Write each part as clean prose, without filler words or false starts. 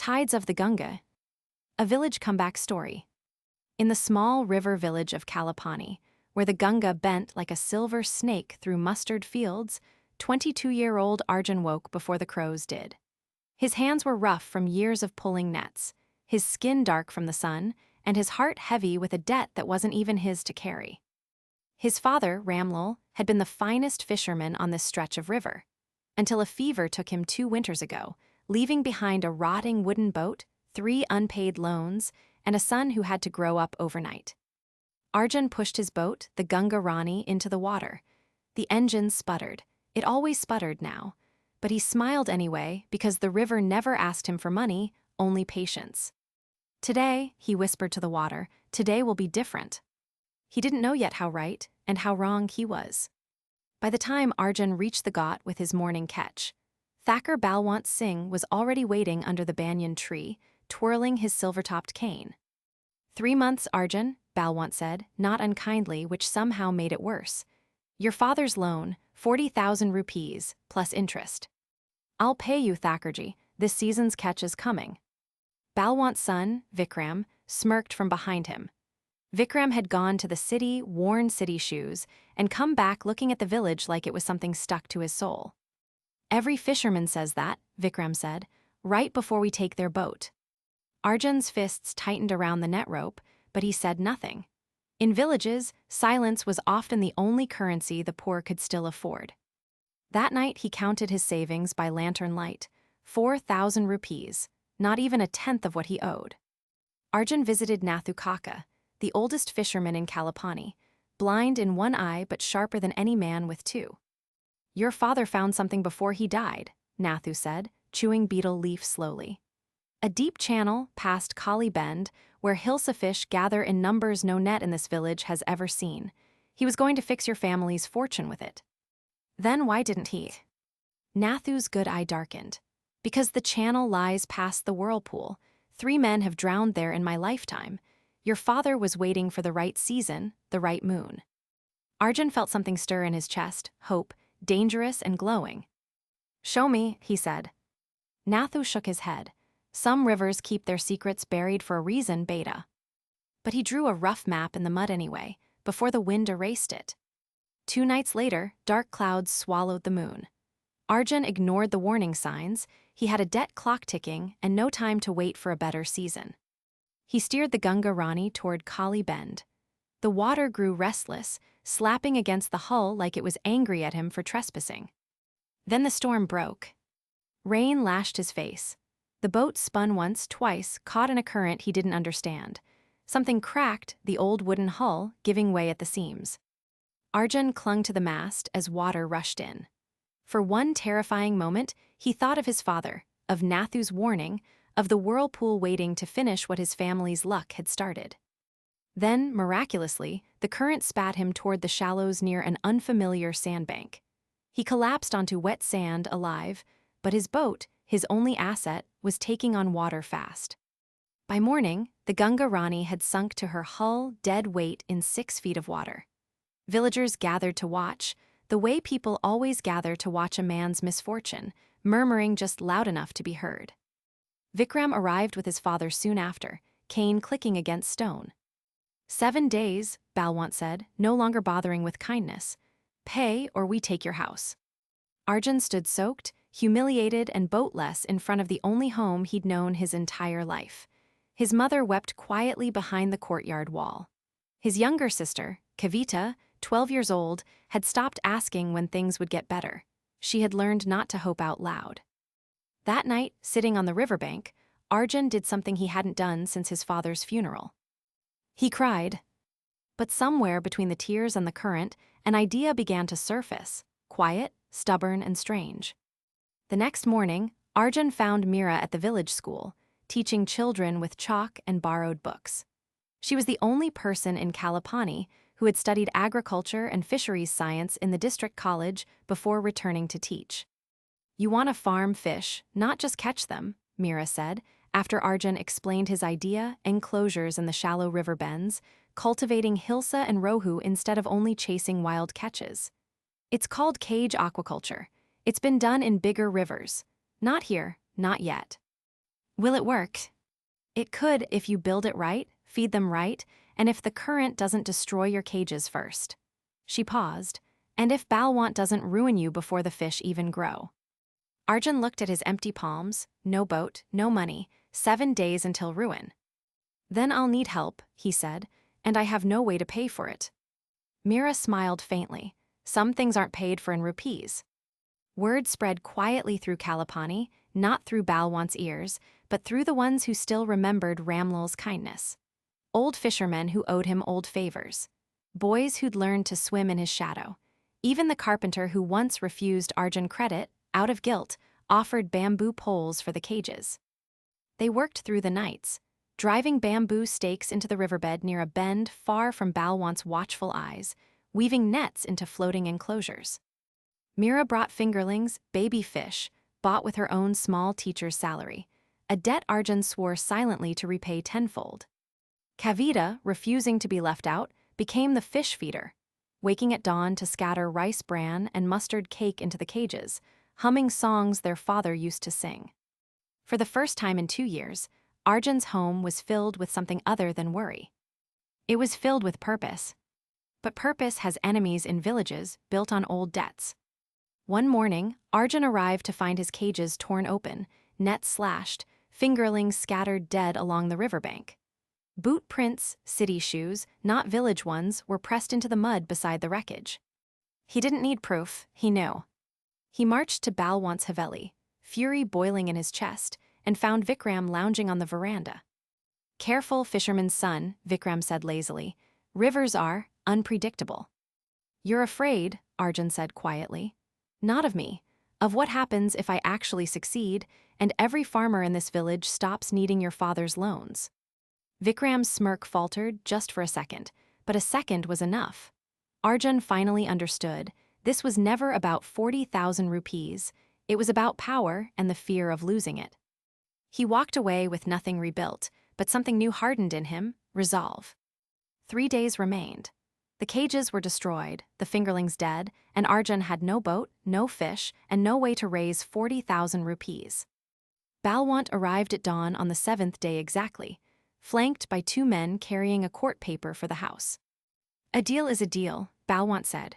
Tides of the Ganga. A village comeback story. In the small river village of Kalapani, where the Ganga bent like a silver snake through mustard fields, 22-year-old Arjun woke before the crows did. His hands were rough from years of pulling nets, his skin dark from the sun, and his heart heavy with a debt that wasn't even his to carry. His father, Ramlal, had been the finest fisherman on this stretch of river, until a fever took him 2 winters ago, leaving behind a rotting wooden boat, 3 unpaid loans, and a son who had to grow up overnight. Arjun pushed his boat, the Ganga Rani, into the water. The engine sputtered. It always sputtered now. But he smiled anyway because the river never asked him for money, only patience. Today, he whispered to the water, today will be different. He didn't know yet how right and how wrong he was. By the time Arjun reached the ghat with his morning catch, Thakur Balwant Singh was already waiting under the banyan tree, twirling his silver-topped cane. 3 months, Arjun, Balwant said, not unkindly, which somehow made it worse. Your father's loan, 40,000 rupees, plus interest. I'll pay you, Thakurji, this season's catch is coming. Balwant's son, Vikram, smirked from behind him. Vikram had gone to the city, worn city shoes, and come back looking at the village like it was something stuck to his soul. Every fisherman says that, Vikram said, right before we take their boat. Arjun's fists tightened around the net rope, but he said nothing. In villages, silence was often the only currency the poor could still afford. That night he counted his savings by lantern light, 4,000 rupees, not even a tenth of what he owed. Arjun visited Nathu Kaka, the oldest fisherman in Kalapani, blind in one eye but sharper than any man with 2. Your father found something before he died, Nathu said, chewing beetle leaf slowly. A deep channel past Kali Bend, where Hilsa fish gather in numbers no net in this village has ever seen. He was going to fix your family's fortune with it. Then why didn't he? Nathu's good eye darkened. Because the channel lies past the whirlpool. 3 men have drowned there in my lifetime. Your father was waiting for the right season, the right moon. Arjun felt something stir in his chest, hope, dangerous and glowing. Show me, he said. Nathu shook his head. Some rivers keep their secrets buried for a reason, beta. But he drew a rough map in the mud anyway, before the wind erased it. 2 nights later, dark clouds swallowed the moon. Arjun ignored the warning signs. He had a debt clock ticking and no time to wait for a better season. He steered the Ganga Rani toward Kali Bend. The water grew restless, slapping against the hull like it was angry at him for trespassing. Then the storm broke. Rain lashed his face. The boat spun once, twice, caught in a current he didn't understand. Something cracked, the old wooden hull giving way at the seams. Arjun clung to the mast as water rushed in. For one terrifying moment, he thought of his father, of Nathu's warning, of the whirlpool waiting to finish what his family's luck had started. Then, miraculously, the current spat him toward the shallows near an unfamiliar sandbank. He collapsed onto wet sand alive, but his boat, his only asset, was taking on water fast. By morning, the Ganga Rani had sunk to her hull, dead weight in 6 feet of water. Villagers gathered to watch, the way people always gather to watch a man's misfortune, murmuring just loud enough to be heard. Vikram arrived with his father soon after, cane clicking against stone. 7 days, Balwant said, no longer bothering with kindness. Pay or we take your house. Arjun stood soaked, humiliated and boatless in front of the only home he'd known his entire life. His mother wept quietly behind the courtyard wall. His younger sister, Kavita, 12 years old, had stopped asking when things would get better. She had learned not to hope out loud. That night, sitting on the riverbank, Arjun did something he hadn't done since his father's funeral. He cried. But somewhere between the tears and the current, an idea began to surface, quiet, stubborn, and strange. The next morning, Arjun found Meera at the village school, teaching children with chalk and borrowed books. She was the only person in Kalapani who had studied agriculture and fisheries science in the district college before returning to teach. You want to farm fish, not just catch them, Meera said, after Arjun explained his idea, enclosures in the shallow river bends, cultivating hilsa and rohu instead of only chasing wild catches. It's called cage aquaculture. It's been done in bigger rivers. Not here, not yet. Will it work? It could if you build it right, feed them right, and if the current doesn't destroy your cages first. She paused. And if Balwant doesn't ruin you before the fish even grow. Arjun looked at his empty palms, no boat, no money, 7 days until ruin. Then I'll need help, he said, and I have no way to pay for it. Mira smiled faintly. Some things aren't paid for in rupees. Word spread quietly through Kalapani, not through Balwant's ears, but through the ones who still remembered Ramlal's kindness. Old fishermen who owed him old favors. Boys who'd learned to swim in his shadow. Even the carpenter who once refused Arjun credit, out of guilt, offered bamboo poles for the cages. They worked through the nights, driving bamboo stakes into the riverbed near a bend far from Balwant's watchful eyes, weaving nets into floating enclosures. Mira brought fingerlings, baby fish, bought with her own small teacher's salary, a debt Arjun swore silently to repay tenfold. Kavita, refusing to be left out, became the fish feeder, waking at dawn to scatter rice bran and mustard cake into the cages, humming songs their father used to sing. For the first time in 2 years, Arjun's home was filled with something other than worry. It was filled with purpose. But purpose has enemies in villages built on old debts. One morning, Arjun arrived to find his cages torn open, nets slashed, fingerlings scattered dead along the riverbank. Boot prints, city shoes, not village ones, were pressed into the mud beside the wreckage. He didn't need proof, he knew. He marched to Balwant's Haveli, fury boiling in his chest, and found Vikram lounging on the veranda. Careful, fisherman's son, Vikram said lazily. Rivers are unpredictable. You're afraid, Arjun said quietly. Not of me. Of what happens if I actually succeed, and every farmer in this village stops needing your father's loans. Vikram's smirk faltered just for a second, but a second was enough. Arjun finally understood. This was never about 40,000 rupees. It was about power and the fear of losing it. He walked away with nothing rebuilt, but something new hardened in him, resolve. 3 days remained. The cages were destroyed, the fingerlings dead, and Arjun had no boat, no fish, and no way to raise 40,000 rupees. Balwant arrived at dawn on the 7th day exactly, flanked by 2 men carrying a court paper for the house. A deal is a deal, Balwant said.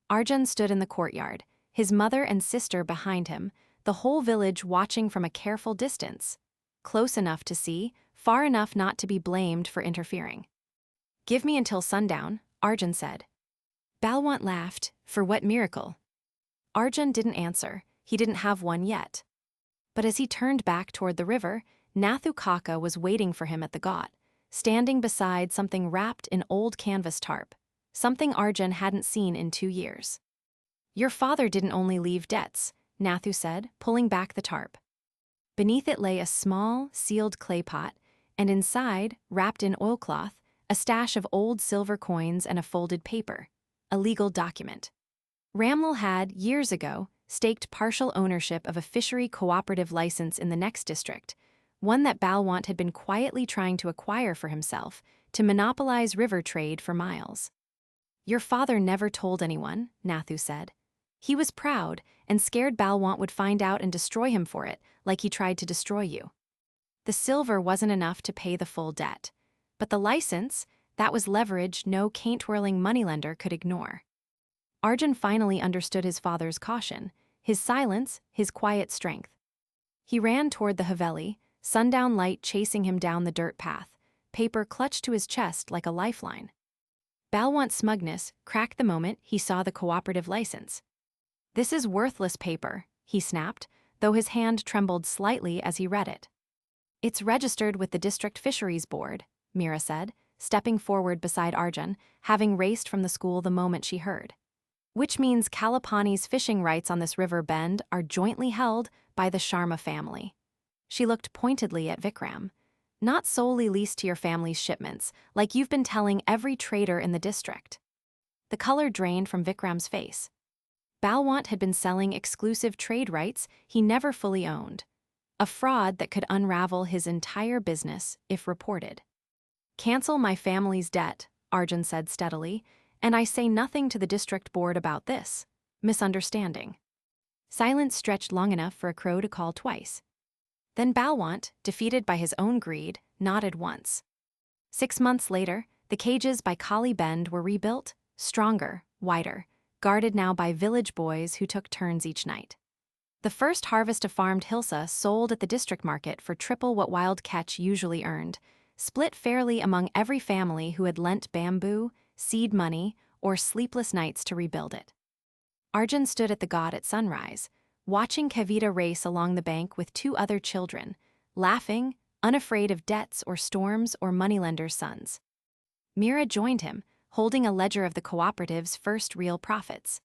Arjun stood in the courtyard, his mother and sister behind him, the whole village watching from a careful distance, close enough to see, far enough not to be blamed for interfering. Give me until sundown, Arjun said. Balwant laughed. For what miracle? Arjun didn't answer. He didn't have one yet. But as he turned back toward the river, Nathu Kaka was waiting for him at the ghat, standing beside something wrapped in old canvas tarp, something Arjun hadn't seen in 2 years. Your father didn't only leave debts, Nathu said, pulling back the tarp. Beneath it lay a small, sealed clay pot, and inside, wrapped in oilcloth, a stash of old silver coins and a folded paper, a legal document. Ramlal had, years ago, staked partial ownership of a fishery cooperative license in the next district, one that Balwant had been quietly trying to acquire for himself to monopolize river trade for miles. Your father never told anyone, Nathu said. He was proud and scared Balwant would find out and destroy him for it, like he tried to destroy you. The silver wasn't enough to pay the full debt, but the license, that was leverage no cane-twirling moneylender could ignore. Arjun finally understood his father's caution, his silence, his quiet strength. He ran toward the Haveli, sundown light chasing him down the dirt path, paper clutched to his chest like a lifeline. Balwant's smugness cracked the moment he saw the cooperative license. This is worthless paper, he snapped, though his hand trembled slightly as he read it. It's registered with the District Fisheries Board, Mira said, stepping forward beside Arjun, having raced from the school the moment she heard. Which means Kalapani's fishing rights on this river bend are jointly held by the Sharma family. She looked pointedly at Vikram. Not solely leased to your family's shipments, like you've been telling every trader in the district. The color drained from Vikram's face. Balwant had been selling exclusive trade rights he never fully owned. A fraud that could unravel his entire business if reported. Cancel my family's debt, Arjun said steadily, and I say nothing to the district board about this. Misunderstanding. Silence stretched long enough for a crow to call twice. Then Balwant, defeated by his own greed, nodded once. 6 months later, the cages by Kali Bend were rebuilt, stronger, wider, guarded now by village boys who took turns each night. The first harvest of farmed hilsa sold at the district market for triple what wild catch usually earned, split fairly among every family who had lent bamboo, seed money, or sleepless nights to rebuild it. Arjun stood at the ghat at sunrise, watching Kavita race along the bank with 2 other children, laughing, unafraid of debts or storms or moneylenders' sons. Meera joined him, holding a ledger of the cooperative's first real profits.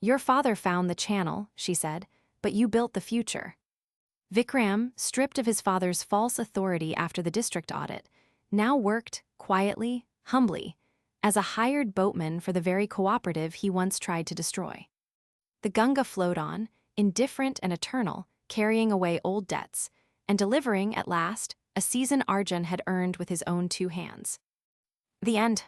"Your father found the channel," she said, "but you built the future." Vikram, stripped of his father's false authority after the district audit, now worked, quietly, humbly, as a hired boatman for the very cooperative he once tried to destroy. The Ganga flowed on, indifferent and eternal, carrying away old debts, and delivering, at last, a season Arjun had earned with his own 2 hands. The end.